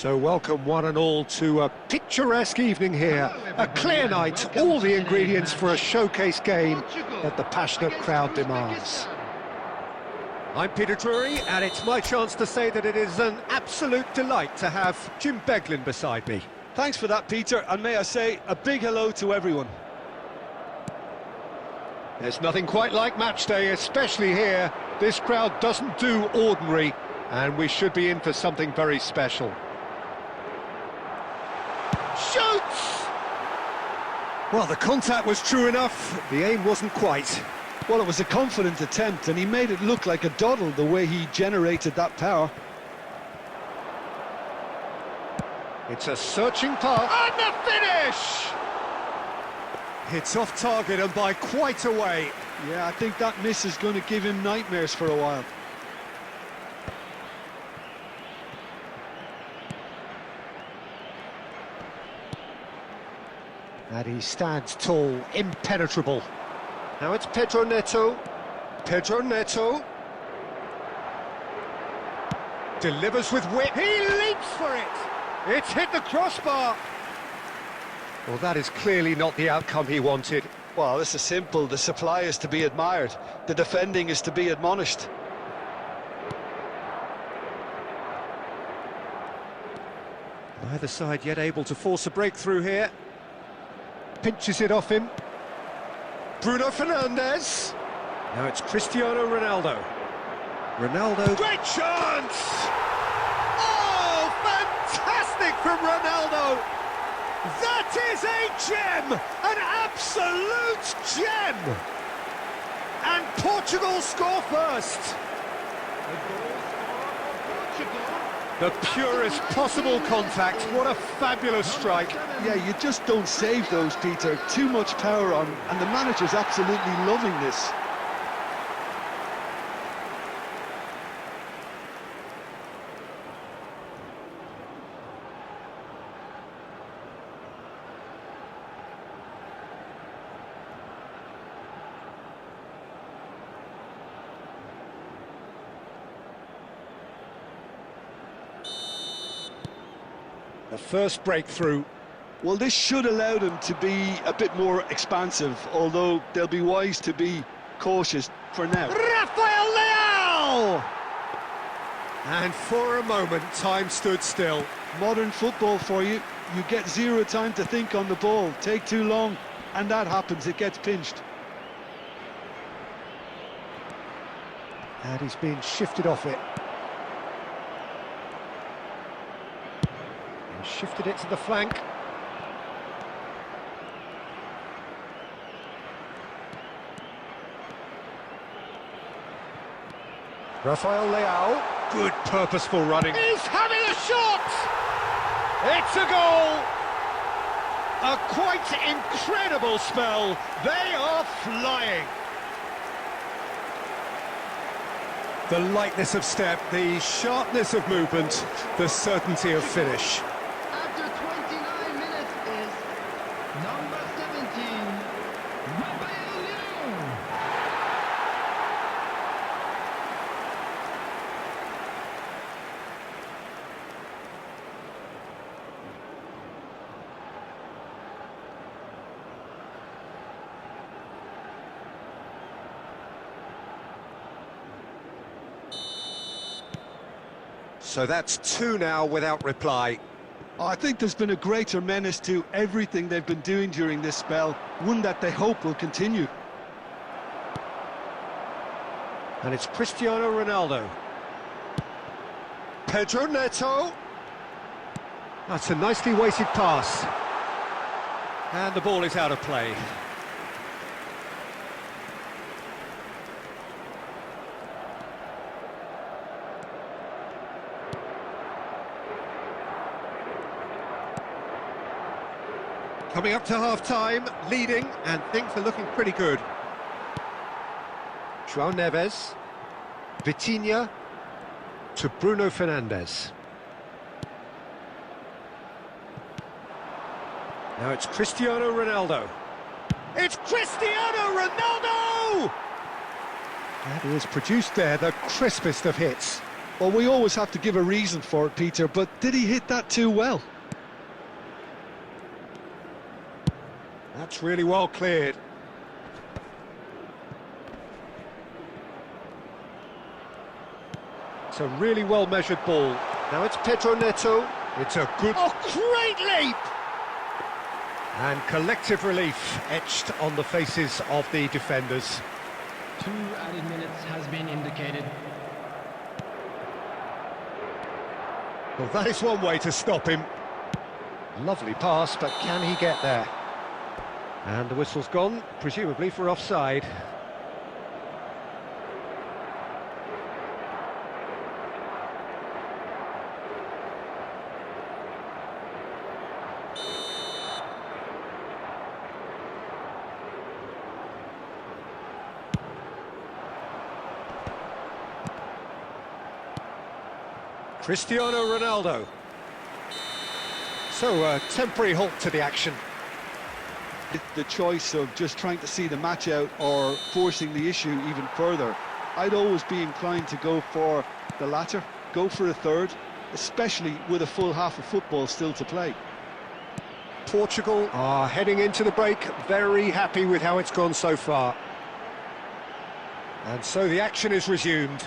So welcome one and all to a picturesque evening here. A clear night, all the ingredients for a showcase game that the passionate crowd demands. I'm Peter Drury, and it's my chance to say that it is an absolute delight to have Jim Beglin beside me. Thanks for that, Peter, and may I say a big hello to everyone. There's nothing quite like match day, especially here. This crowd doesn't do ordinary, and we should be in for something very special. Shoots! Well, the contact was true enough, the aim wasn't quite. Well, it was a confident attempt, and he made it look like a doddle the way he generated that power. It's a searching pass, and the finish! It's off target and by quite a way. Yeah, I think that miss is going to give him nightmares for a while. And he stands tall, impenetrable. Now it's Pedro Neto. Pedro Neto. Delivers with whip. He leaps for it. It's hit the crossbar. Well, that is clearly not the outcome he wanted. Well, this is simple. The supply is to be admired. The defending is to be admonished. Neither side yet able to force a breakthrough here. Pinches it off him. Bruno Fernandes. Now it's Cristiano Ronaldo. Ronaldo. Great chance! Oh, fantastic from Ronaldo! That is a gem! An absolute gem! And Portugal score first. The purest possible contact. What a fabulous strike. Yeah, you just don't save those, Peter. Too much power on, and the manager's absolutely loving this. The first breakthrough. Well, this should allow them to be a bit more expansive, although they'll be wise to be cautious for now. Rafael Leao! And for a moment, time stood still. Modern football for you. You get zero time to think on the ball. Take too long, and that happens. It gets pinched. And he's been shifted off it. Shifted it to the flank. Rafael Leao. Good purposeful running. He's having a shot! It's a goal! A quite incredible spell. They are flying. The lightness of step, the sharpness of movement, the certainty of finish. Number 17, Rafael Leao. So that's two now without reply. I think there's been a greater menace to everything they've been doing during this spell, one that they hope will continue. And it's Cristiano Ronaldo. Pedro Neto. That's a nicely weighted pass. And the ball is out of play. Coming up to half-time, leading, and things are looking pretty good. João Neves, Vitinha to Bruno Fernandes. Now it's Cristiano Ronaldo. It's Cristiano Ronaldo! And he has produced there the crispest of hits. Well, we always have to give a reason for it, Peter, but did he hit that too well? That's really well cleared. It's a really well-measured ball. Now it's Pedro Neto. It's a good... Oh, great leap! And collective relief etched on the faces of the defenders. 2 added minutes has been indicated. Well, that is one way to stop him. Lovely pass, but can he get there? And the whistle's gone, presumably for offside. Cristiano Ronaldo. So, a temporary halt to the action. The choice of just trying to see the match out or forcing the issue even further. I'd always be inclined to go for the latter, go for a third, especially with a full half of football still to play. Portugal are heading into the break, very happy with how it's gone so far. And so the action is resumed.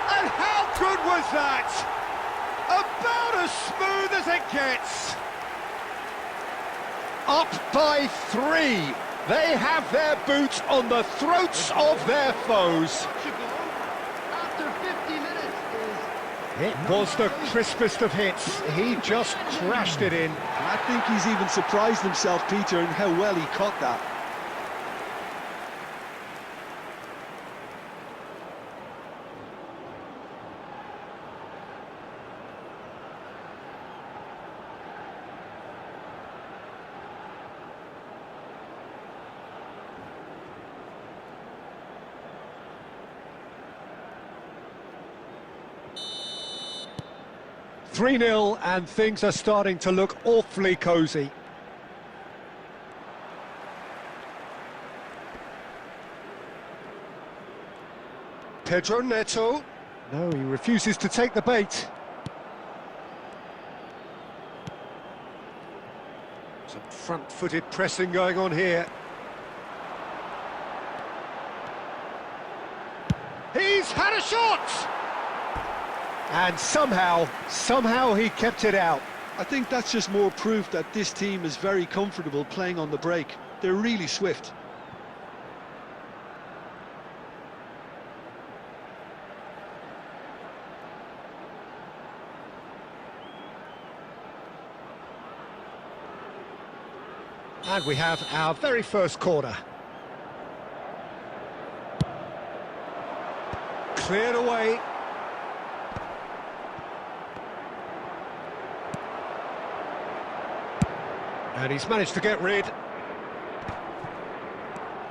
And how good was that? About as smooth as it gets. Up by 3. They have their boots on the throats of their foes. After 50 minutes is... It was the crispest of hits. He just crashed it in. I think he's even surprised himself, Peter, in how well he caught that. "3-0, and things are starting to look awfully cosy. Pedro Neto. No, he refuses to take the bait. Some front-footed pressing going on here. He's had a shot! And somehow he kept it out. I think that's just more proof that this team is very comfortable playing on the break. They're really swift. And we have our very first corner. Cleared away. And he's managed to get rid.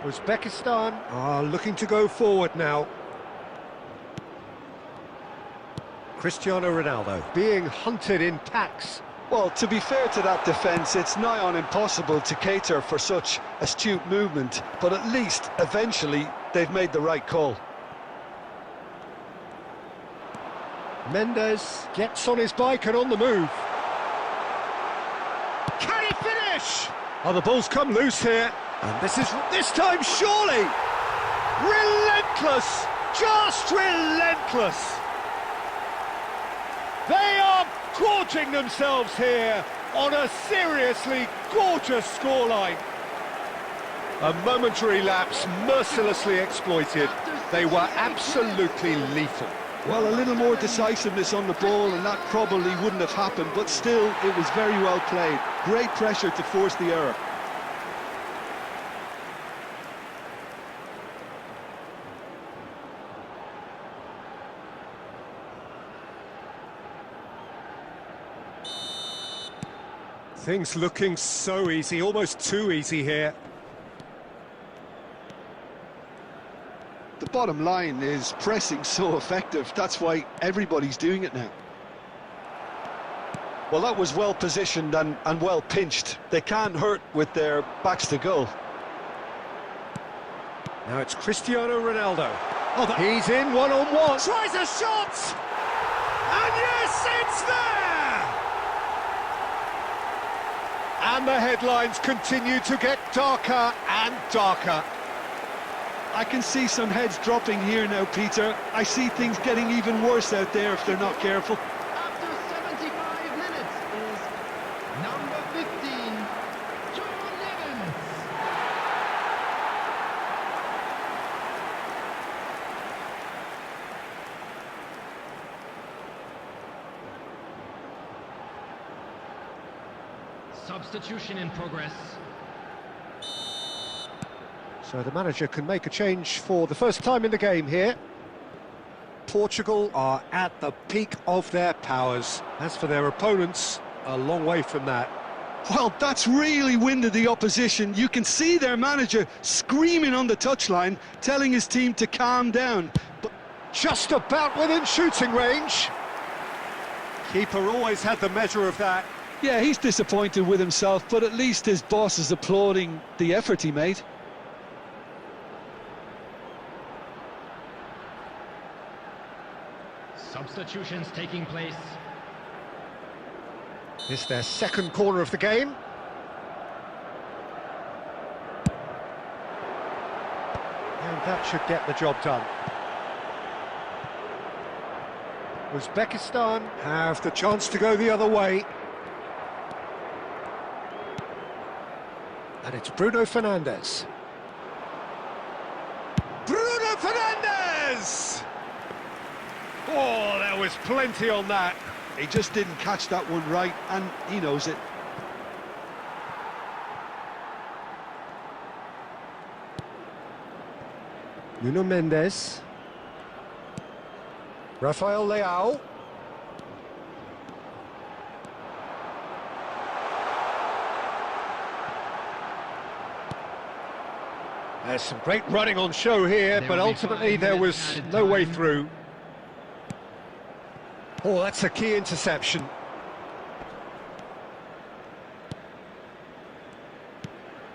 Uzbekistan are looking to go forward now. Cristiano Ronaldo being hunted in packs. Well, to be fair to that defence, it's nigh on impossible to cater for such astute movement, but at least, eventually, they've made the right call. Mendes gets on his bike and on the move. Can he finish? Oh, the ball's come loose here. And this time, surely! Relentless! Just relentless! They are gorging themselves here on a seriously gorgeous scoreline. A momentary lapse mercilessly exploited. They were absolutely lethal. Well, a little more decisiveness on the ball and that probably wouldn't have happened, but still, it was very well played. Great pressure to force the error. Things looking so easy, almost too easy here. The bottom line is pressing so effective. That's why everybody's doing it now. Well, that was well positioned and well pinched. They can't hurt with their backs to goal. Now it's Cristiano Ronaldo. Oh, he's in one-on-one. Tries a shot! And yes, it's there! And the headlines continue to get darker and darker. I can see some heads dropping here now, Peter. I see things getting even worse out there if they're not careful. After 75 minutes is number 15, John Evans. Substitution in progress. So the manager can make a change for the first time in the game here. Portugal are at the peak of their powers. As for their opponents, a long way from that. Well, that's really winded the opposition. You can see their manager screaming on the touchline, telling his team to calm down. But Just about within shooting range. Keeper always had the measure of that. yeah, he's disappointed with himself, but at least his boss is applauding the effort he made. Substitutions taking place. This is their second corner of the game. And that should get the job done. Uzbekistan have the chance to go the other way. And it's Bruno Fernandes. Bruno Fernandes! Oh, there was plenty on that. He just didn't catch that one right, and he knows it. Nuno Mendes. Rafael Leao. There's some great running on show here, There but will be ultimately 5 there minutes was added no way time. through. Oh, that's a key interception.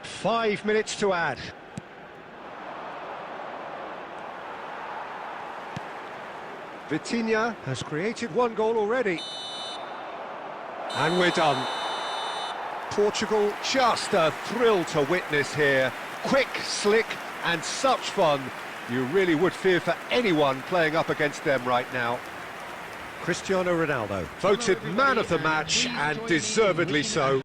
Five minutes to add. Vitinha has created one goal already. And we're done. Portugal, just a thrill to witness here. Quick, slick, and such fun. You really would fear for anyone playing up against them right now. Cristiano Ronaldo, voted man of the match, and deservedly so.